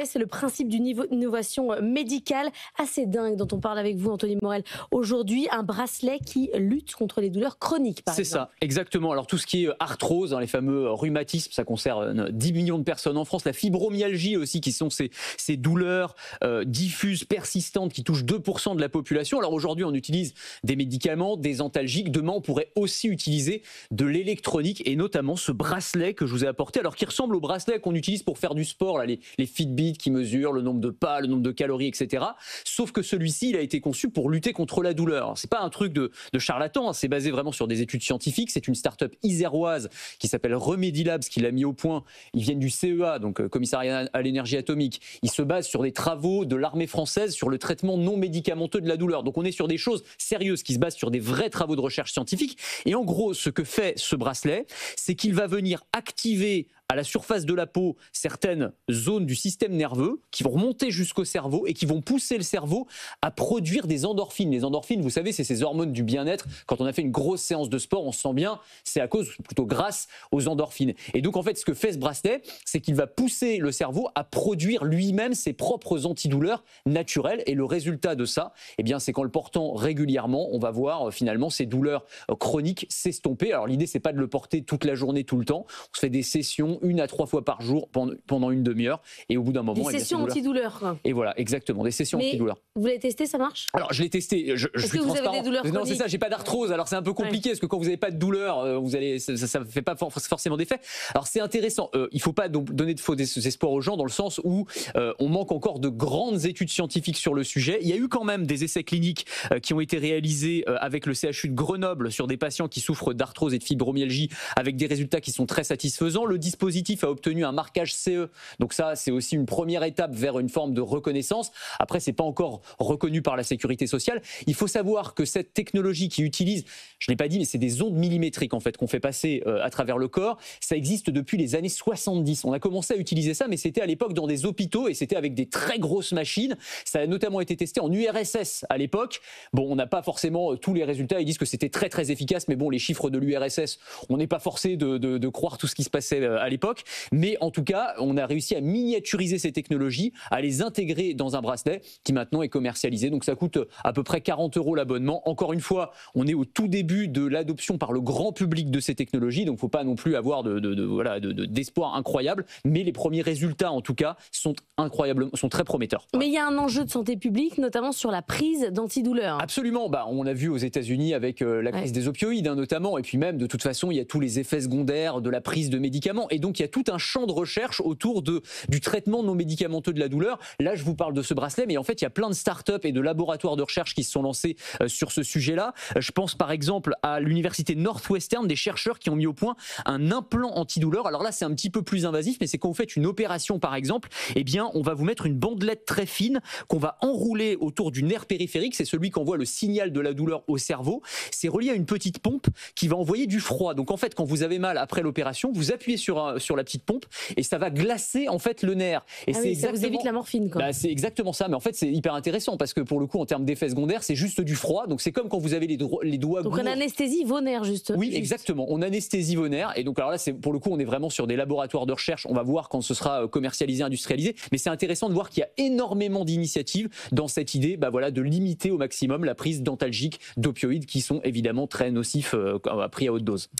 C'est le principe d'une innovation médicale assez dingue dont on parle avec vous, Anthony Morel. Aujourd'hui, un bracelet qui lutte contre les douleurs chroniques, par exemple. C'est ça, exactement. Alors tout ce qui est arthrose, les fameux rhumatismes, ça concerne 10 millions de personnes en France. La fibromyalgie aussi, qui sont ces douleurs diffuses, persistantes, qui touchent 2% de la population. Alors aujourd'hui, on utilise des médicaments, des antalgiques. Demain, on pourrait aussi utiliser de l'électronique et notamment ce bracelet que je vous ai apporté, alors qui ressemble au bracelet qu'on utilise pour faire du sport, là, les Fitbit qui mesure le nombre de pas, le nombre de calories, etc. Sauf que celui-ci, il a été conçu pour lutter contre la douleur. C'est pas un truc de charlatan, c'est basé vraiment sur des études scientifiques. C'est une start-up iséroise qui s'appelle Remedilabs qui l'a mis au point. Ils viennent du CEA, donc Commissariat à l'énergie atomique. Ils se basent sur des travaux de l'armée française sur le traitement non médicamenteux de la douleur. Donc on est sur des choses sérieuses qui se basent sur des vrais travaux de recherche scientifique. Et en gros, ce que fait ce bracelet, c'est qu'il va venir activer à la surface de la peau certaines zones du système nerveux qui vont remonter jusqu'au cerveau et qui vont pousser le cerveau à produire des endorphines. Les endorphines, vous savez, c'est ces hormones du bien-être. Quand on a fait une grosse séance de sport, on se sent bien, c'est à cause, plutôt grâce aux endorphines. Et donc en fait, ce que fait ce bracelet, c'est qu'il va pousser le cerveau à produire lui-même ses propres antidouleurs naturelles. Et le résultat de ça, eh bien, c'est qu'en le portant régulièrement, on va voir finalement ces douleurs chroniques s'estomper. Alors l'idée, c'est pas de le porter toute la journée, tout le temps. On se fait des sessions 1 à 3 fois par jour pendant une demi-heure et au bout d'un moment... Des sessions antidouleurs. Et voilà, exactement, des sessions antidouleurs. Vous l'avez testé, ça marche? Alors je l'ai testé, Est-ce que vous avez des douleurs chroniques? Non, c'est ça, j'ai pas d'arthrose, alors c'est un peu compliqué parce que quand vous n'avez pas de douleur, ça fait pas forcément d'effet. Alors c'est intéressant, il faut pas donner de faux espoirs aux gens dans le sens où on manque encore de grandes études scientifiques sur le sujet. Il y a eu quand même des essais cliniques qui ont été réalisés avec le CHU de Grenoble sur des patients qui souffrent d'arthrose et de fibromyalgie avec des résultats qui sont très satisfaisants. Le dispositif a obtenu un marquage CE, donc ça c'est aussi une première étape vers une forme de reconnaissance. Après c'est pas encore reconnu par la sécurité sociale. Il faut savoir que cette technologie qui utilise, je l'ai pas dit, mais c'est des ondes millimétriques en fait qu'on fait passer à travers le corps. Ça existe depuis les années 70. On a commencé à utiliser ça, mais c'était à l'époque dans des hôpitaux et c'était avec des très grosses machines. Ça a notamment été testé en URSS à l'époque. Bon, on n'a pas forcément tous les résultats. Ils disent que c'était très très efficace, mais bon, les chiffres de l'URSS, on n'est pas forcé de croire tout ce qui se passait à l'époque, mais en tout cas, on a réussi à miniaturiser ces technologies, à les intégrer dans un bracelet qui maintenant est commercialisé. Donc ça coûte à peu près 40 € l'abonnement. Encore une fois, on est au tout début de l'adoption par le grand public de ces technologies, donc il ne faut pas non plus avoir d'espoir incroyable, mais les premiers résultats en tout cas sont incroyables, sont très prometteurs. Mais il y a un enjeu de santé publique, notamment sur la prise d'antidouleurs. Absolument, on a vu aux États-Unis avec la crise des opioïdes notamment, et puis même de toute façon, il y a tous les effets secondaires de la prise de médicaments. Et donc, il y a tout un champ de recherche autour du traitement non médicamenteux de la douleur. Là, je vous parle de ce bracelet, mais en fait, il y a plein de startups et de laboratoires de recherche qui se sont lancés sur ce sujet-là. Je pense par exemple à l'université Northwestern, des chercheurs qui ont mis au point un implant antidouleur. Alors là, c'est un petit peu plus invasif, mais c'est quand vous faites une opération, par exemple, eh bien, on va vous mettre une bandelette très fine qu'on va enrouler autour du nerf périphérique. C'est celui qui envoie le signal de la douleur au cerveau. C'est relié à une petite pompe qui va envoyer du froid. Donc en fait, quand vous avez mal après l'opération, vous appuyez sur la petite pompe et ça va glacer en fait le nerf. Et ça vous évite la morphine, quoi. C'est exactement ça, mais en fait c'est hyper intéressant parce que pour le coup en termes d'effets secondaires c'est juste du froid, donc c'est comme quand vous avez les doigts donc gourds. on anesthésie vos nerfs Oui, exactement, on anesthésie vos nerfs et donc alors là c'est pour le coup on est vraiment sur des laboratoires de recherche, on va voir quand ce sera commercialisé, industrialisé, mais c'est intéressant de voir qu'il y a énormément d'initiatives dans cette idée de limiter au maximum la prise d'antalgiques, d'opioïdes qui sont évidemment très nocifs pris à haute dose.